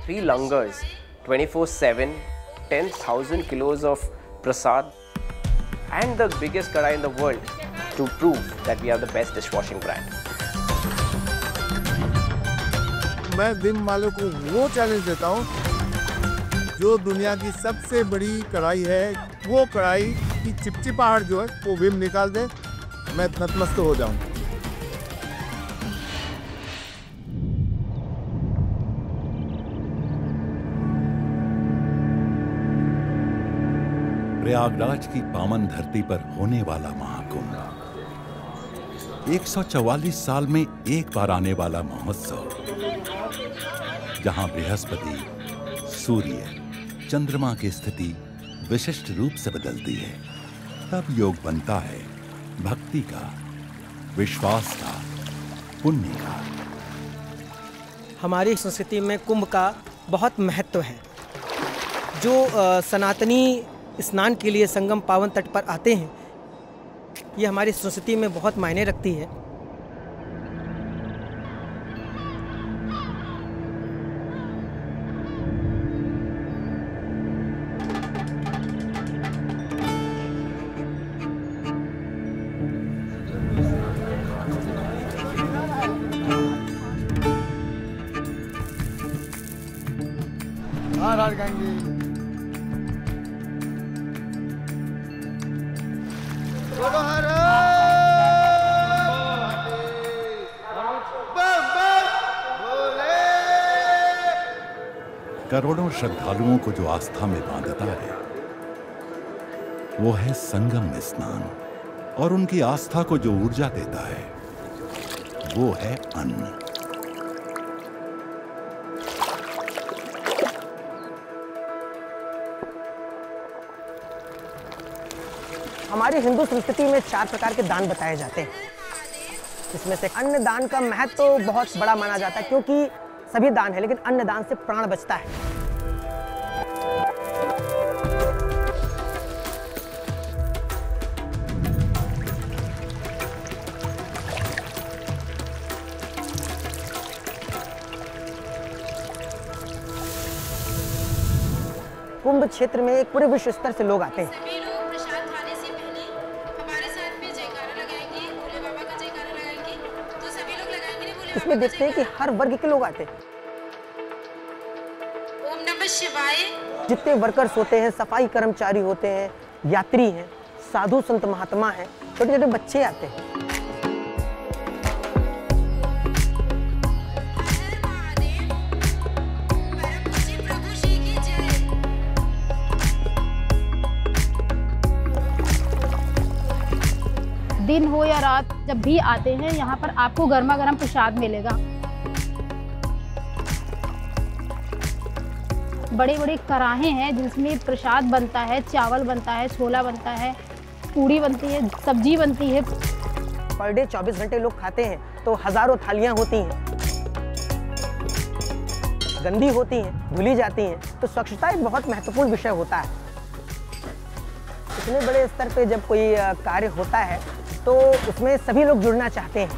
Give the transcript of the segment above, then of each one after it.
3 langars, 24/7, 10,000 kilos of prasad, and the biggest kadai in the world to prove that we are the best dishwashing brand. मैं Vim वालों को वो challenge देता हूँ जो दुनिया की सबसे बड़ी कढ़ाई है, वो कढ़ाई की चिपचिपाहट जो है वो विम निकाल दे, मैं नतमस्तक हो जाऊँ। प्रयागराज की पावन धरती पर होने वाला महाकुंभ 144 साल में एक बार आने वाला महोत्सव, जहां बृहस्पति, सूर्य, चंद्रमा की स्थिति विशिष्ट रूप से बदलती है। तब योग बनता है भक्ति का, विश्वास का, पुण्य का। हमारी संस्कृति में कुंभ का बहुत महत्व है। जो सनातनी स्नान के लिए संगम पावन तट पर आते हैं, ये हमारी संस्कृति में बहुत मायने रखती है। करोड़ों श्रद्धालुओं को जो आस्था में बांधता है, वो है संगम में स्नान, और उनकी आस्था को जो ऊर्जा देता है, वो है अन्न। हमारी हिंदू संस्कृति में 4 प्रकार के दान बताए जाते हैं। इसमें से अन्न दान का महत्व तो बहुत बड़ा माना जाता है, क्योंकि सभी दान है लेकिन अन्न दान से प्राण बचता है। कुंभ क्षेत्र में पूरे विश्व स्तर से लोग आते हैं। सभी लोग प्रसाद खाने से पहले हमारे साथ में जयकारा लगाएंगे, भोले बाबा का जयकारा लगाएंगे। तो सभी लोग लगाएंगे ना भोले बाबा। इसमें देखते हैं कि हर वर्ग के लोग आते हैं। ओम नमः शिवाय। जितने वर्कर्स होते हैं, सफाई कर्मचारी होते हैं, यात्री हैं, साधु संत महात्मा हैं, छोटे छोटे बच्चे आते हैं। दिन हो या रात, जब भी आते हैं यहाँ पर आपको गर्मा गर्म प्रसाद मिलेगा। बड़े बड़े कराहे हैं जिसमें प्रसाद बनता है, चावल बनता है, छोला बनता है, पूड़ी बनती है, सब्जी बनती है। पर डे 24 घंटे लोग खाते हैं तो हजारों थालियां होती हैं, गंदी होती हैं, धुली जाती हैं। तो स्वच्छता एक बहुत महत्वपूर्ण विषय होता है। इतने बड़े स्तर पे जब कोई कार्य होता है तो उसमें सभी लोग जुड़ना चाहते हैं।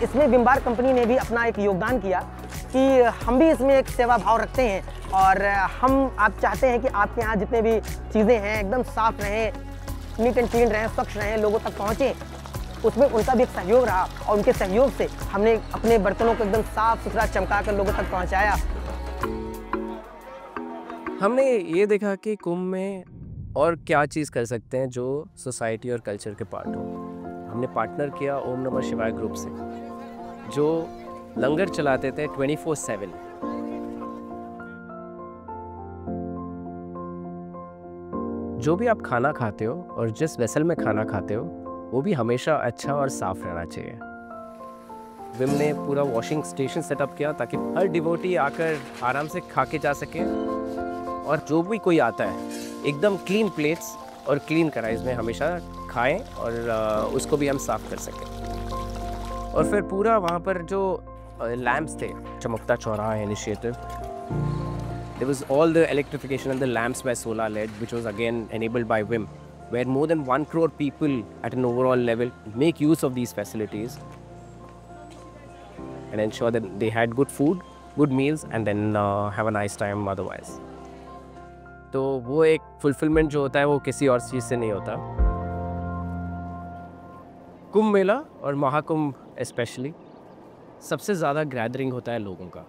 इसमें विम बार कंपनी ने भी अपना एक योगदान किया कि हम भी इसमें एक सेवा भाव रखते हैं, और आप चाहते हैं कि आपके यहाँ जितने भी चीज़ें हैं एकदम साफ रहें, नीट एंड क्लीन रहें, स्वच्छ रहें, लोगों तक पहुँचें। उसमें उनका भी एक सहयोग रहा, और उनके सहयोग से हमने अपने बर्तनों को एकदम साफ सुथरा चमका कर लोगों तक पहुँचाया। हमने ये देखा कि कुंभ में और क्या चीज़ कर सकते हैं जो सोसाइटी और कल्चर के पार्ट हो। हमने पार्टनर किया ओम नमः शिवाय ग्रुप से, जो लंगर चलाते थे 24/7। जो भी आप खाना खाते हो और जिस वेसल में खाना खाते हो, वो भी हमेशा अच्छा और साफ रहना चाहिए। विम ने पूरा वॉशिंग स्टेशन सेटअप किया ताकि हर डिवोटी आकर आराम से खा के जा सके, और जो भी कोई आता है एकदम क्लीन प्लेट्स और क्लीन कढ़ाई में हमेशा खाएं, और उसको भी हम साफ कर सकें। और फिर पूरा वहाँ पर जो लैम्प्स थे, चमकता चौराहा initiative, there was all the electrification and the lamps by solar LED, which was again enabled by WIM, where more than 1 crore people at an overall level make use of these facilities and ensure that they had good food, good meals and then have a nice time otherwise. तो वो एक fulfillment जो होता है वो किसी और चीज़ से नहीं होता. कुंभ मेला और महाकुंभ स्पेशली सबसे ज़्यादा गैदरिंग होता है लोगों का,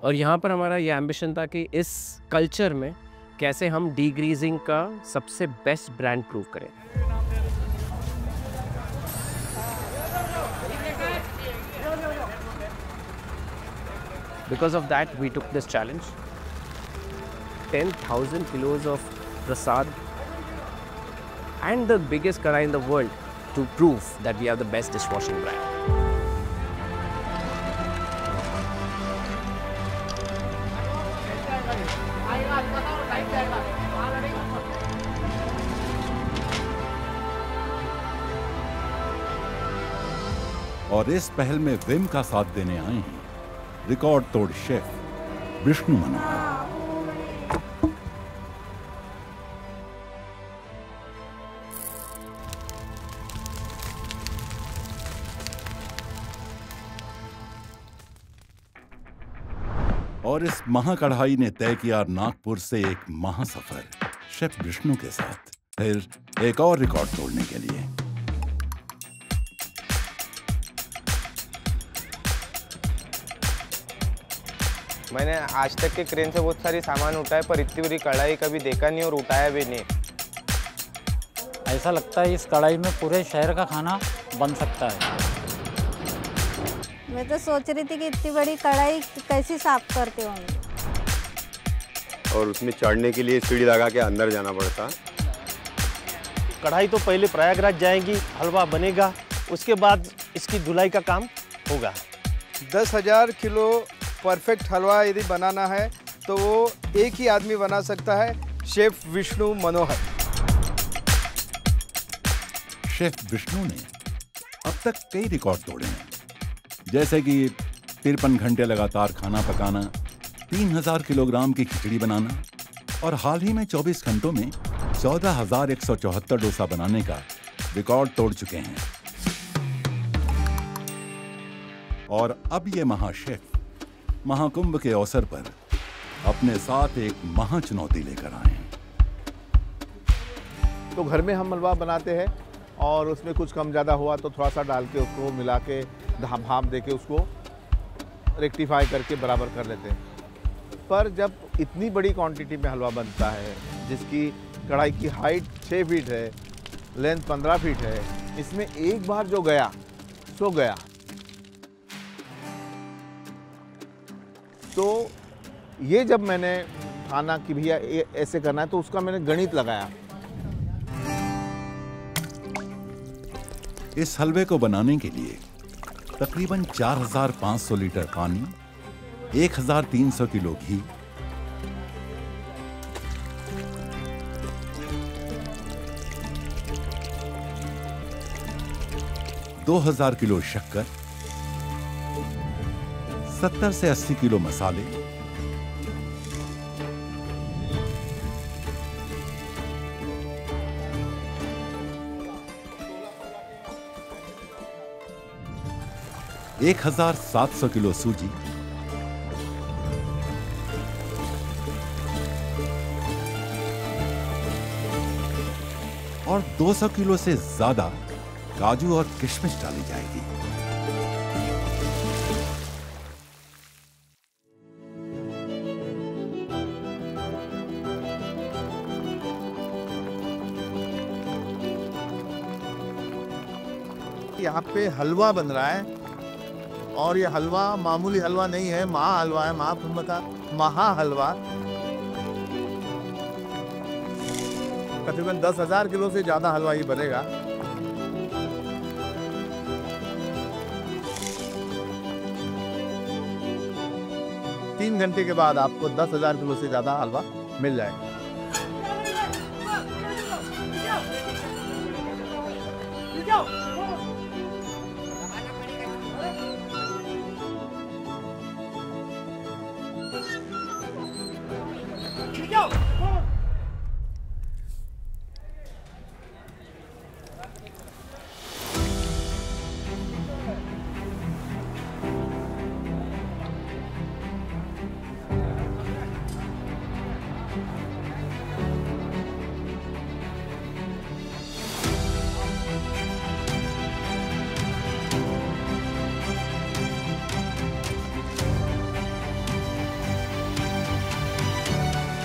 और यहाँ पर हमारा ये एम्बिशन था कि इस कल्चर में कैसे हम डीग्रीजिंग का सबसे बेस्ट ब्रांड प्रूव करें. Because of that, we took this challenge. 10,000 kilos of prasad and the biggest karai in the world to prove that we are the best dishwashing brand. और इस पहल में विम का साथ देने आए हैं रिकॉर्ड तोड़ शेफ विष्णु मनोहर. और इस महाकढ़ाई ने तय किया नागपुर से एक महासफर शेफ विष्णु के साथ, फिर एक और रिकॉर्ड तोड़ने के लिए. मैंने आज तक के क्रेन से बहुत सारी सामान उठाए, पर इतनी बड़ी कढ़ाई कभी देखा नहीं और उठाया भी नहीं. ऐसा लगता है इस कढ़ाई में पूरे शहर का खाना बन सकता है. मैं तो सोच रही थी कि इतनी बड़ी कढ़ाई कैसे साफ करते होंगे. और उसमें चढ़ने के लिए सीढ़ी लगा के अंदर जाना पड़ता. कढ़ाई तो पहले प्रयागराज जाएगी, हलवा बनेगा, उसके बाद इसकी धुलाई का काम होगा. 10,000 किलो परफेक्ट हलवा यदि बनाना है तो वो एक ही आदमी बना सकता है, शेफ विष्णु मनोहर. शेफ विष्णु ने अब तक कई रिकॉर्ड तोड़े हैं, जैसे कि 53 घंटे लगातार खाना पकाना, 3000 किलोग्राम की खिचड़ी बनाना, और हाल ही में 24 घंटों में 14,174 डोसा बनाने का रिकॉर्ड तोड़ चुके हैं. और अब ये महाशेफ महाकुंभ के अवसर पर अपने साथ एक महाचुनौती लेकर आए हैं. तो घर में हम हलवा बनाते हैं और उसमें कुछ कम ज़्यादा हुआ तो थोड़ा सा डाल के उसको मिला के भाप दे के उसको रेक्टिफाई करके बराबर कर लेते हैं. पर जब इतनी बड़ी क्वांटिटी में हलवा बनता है, जिसकी कढ़ाई की हाइट 6 फीट है, लेंथ 15 फीट है, इसमें एक बार जो गया सो गया. तो ये जब मैंने ठाना कि भैया ऐसे करना है तो उसका मैंने गणित लगाया. इस हलवे को बनाने के लिए तकरीबन 4,500 लीटर पानी, 1,300 किलो घी, 2,000 किलो शक्कर, 70 से 80 किलो मसाले, एक 1,700 किलो सूजी, और 200 किलो से ज्यादा काजू और किशमिश डाली जाएगी. यहाँ पे हलवा बन रहा है और ये हलवा मामूली हलवा नहीं है, महा हलवा है, महाकुंभ का महा हलवा. तकरीबन 10,000 किलो से ज़्यादा हलवा ही बनेगा. तीन घंटे के बाद आपको 10,000 किलो से ज़्यादा हलवा मिल जाएगा.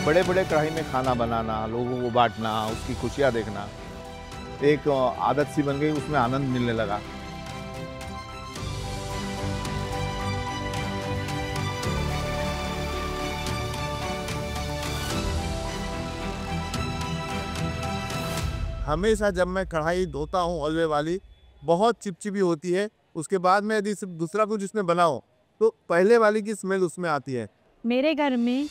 बड़े बड़े कढ़ाई में खाना बनाना, लोगों को बांटना, उसकी खुशियाँ देखना एक आदत सी बन गई, उसमें आनंद मिलने लगा। हमेशा जब मैं कढ़ाई धोता हूँ हलवे वाली, बहुत चिपचिपी होती है। उसके बाद में यदि सिर्फ दूसरा कुछ उसमें बनाओ तो पहले वाली की स्मेल उसमें आती है। मेरे घर में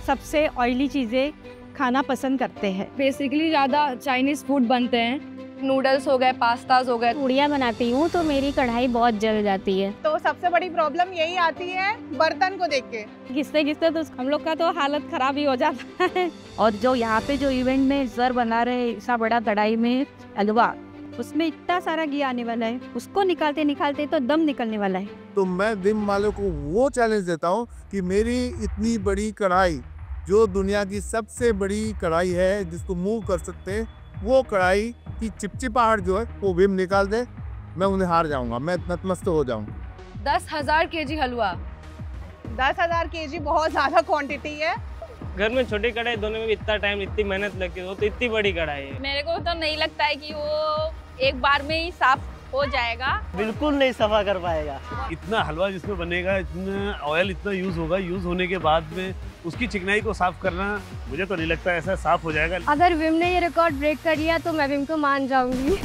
सबसे ऑयली चीज़ें खाना पसंद करते हैं। बेसिकली ज़्यादा चाइनीज़ फूड बनते हैं, नूडल्स हो गए, पास्ताज हो गए। पूड़ियाँ बनाती हूँ तो मेरी कढ़ाई बहुत जल जाती है। तो सबसे बड़ी प्रॉब्लम यही आती है बर्तन को देख के। घिसते घिसते तो हम लोग का तो हालत खराब ही हो जाता है। और जो यहाँ पे जो इवेंट में सर बना रहे इतना बड़ा कढ़ाई में हलवा, उसमें इतना सारा घी आने वाला है, उसको निकालते निकालते तो दम निकलने वाला है। तो मैं विम वालों को वो चैलेंज देता हूँ कि मेरी इतनी बड़ी कढ़ाई, जो दुनिया की सबसे बड़ी कढ़ाई है जिसको मूव कर सकते हैं, वो कढ़ाई की चिपचिपाहट जो है वो विम निकाल दे, मैं उन्हें हार जाऊंगा, मैं नतमस्त हो जाऊंगा। 10,000 kg हलवा। 10,000 kg बहुत ज़्यादा क्वांटिटी है। घर में छोटी कढ़ाई धोने में भी इतना टाइम, इतनी मेहनत लगती है, वो तो इतनी बड़ी कढ़ाई है। मेरे को तो नहीं लगता है कि वो एक बार में ही साफ हो जाएगा। बिल्कुल नहीं सफा कर पाएगा। इतना हलवा जिसमें बनेगा, इतना ऑयल इतना यूज होगा, यूज होने के बाद में उसकी चिकनाई को साफ करना, मुझे तो नहीं लगता ऐसा साफ हो जाएगा। अगर विम ने ये रिकॉर्ड ब्रेक कर लिया तो मैं विम को मान जाऊंगी।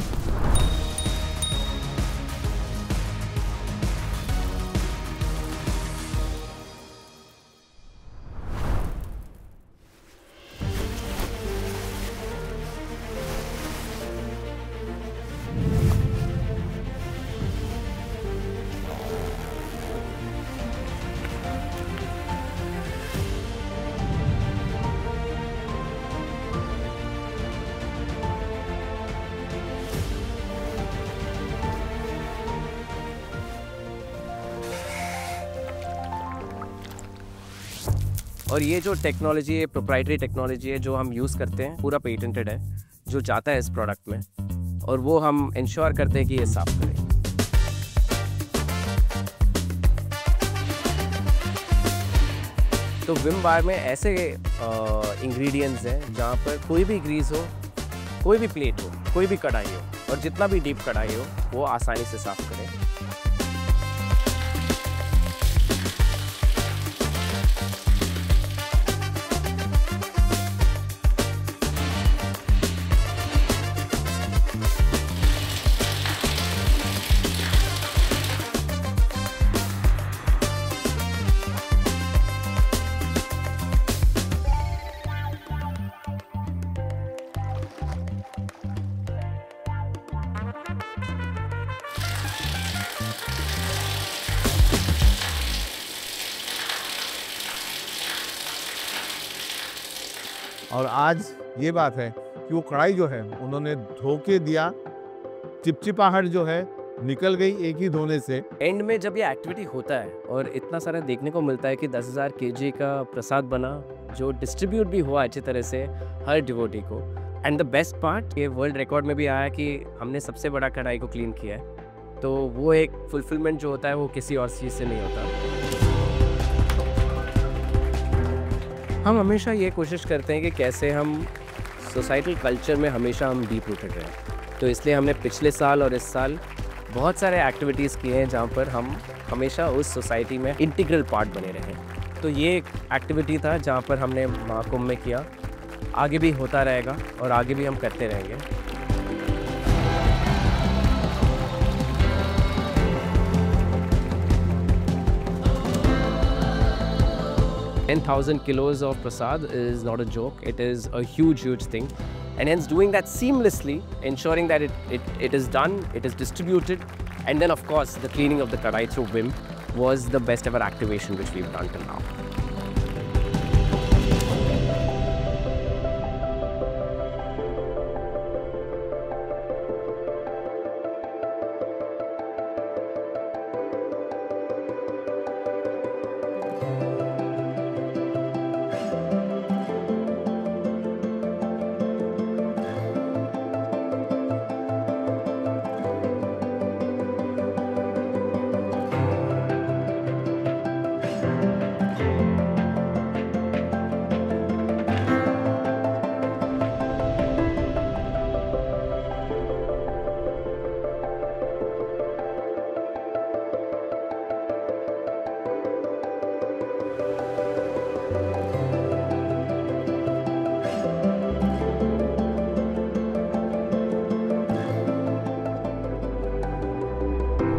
और ये जो टेक्नोलॉजी है, प्रोप्राइटरी टेक्नोलॉजी है जो हम यूज़ करते हैं, पूरा पेटेंटेड है जो जाता है इस प्रोडक्ट में, और वो हम इंश्योर करते हैं कि ये साफ करें। तो विम बार में ऐसे इंग्रेडिएंट्स हैं जहाँ पर कोई भी ग्रीस हो, कोई भी प्लेट हो, कोई भी कढ़ाई हो, और जितना भी डीप कढ़ाई हो वो आसानी से साफ करें। और आज ये बात है कि वो कढ़ाई जो है उन्होंने धो के दिया, चिपचिपाहट जो है निकल गई एक ही धोने से। एंड में जब ये एक्टिविटी होता है और इतना सारा देखने को मिलता है कि 10,000 kg का प्रसाद बना, जो डिस्ट्रीब्यूट भी हुआ अच्छी तरह से हर डिवोटी को। एंड द बेस्ट पार्ट, ये वर्ल्ड रिकॉर्ड में भी आया कि हमने सबसे बड़ा कढ़ाई को क्लीन किया है। तो वो एक फुलफिलमेंट जो होता है वो किसी और चीज़ से नहीं होता। हम हमेशा ये कोशिश करते हैं कि कैसे हम सोसाइटल कल्चर में हमेशा हम डीप रूटेड रहें। तो इसलिए हमने पिछले साल और इस साल बहुत सारे एक्टिविटीज़ किए हैं जहाँ पर हम हमेशा उस सोसाइटी में इंटीग्रल पार्ट बने रहें। तो ये एक एक्टिविटी था जहाँ पर हमने महाकुंभ में किया, आगे भी होता रहेगा और आगे भी हम करते रहेंगे। 10,000 kilos of prasad is not a joke. It is a huge thing. And hence doing that seamlessly, ensuring that it is done, it is distributed, and then of course the cleaning of the kadai through Vim was the best ever activation which we've done till now.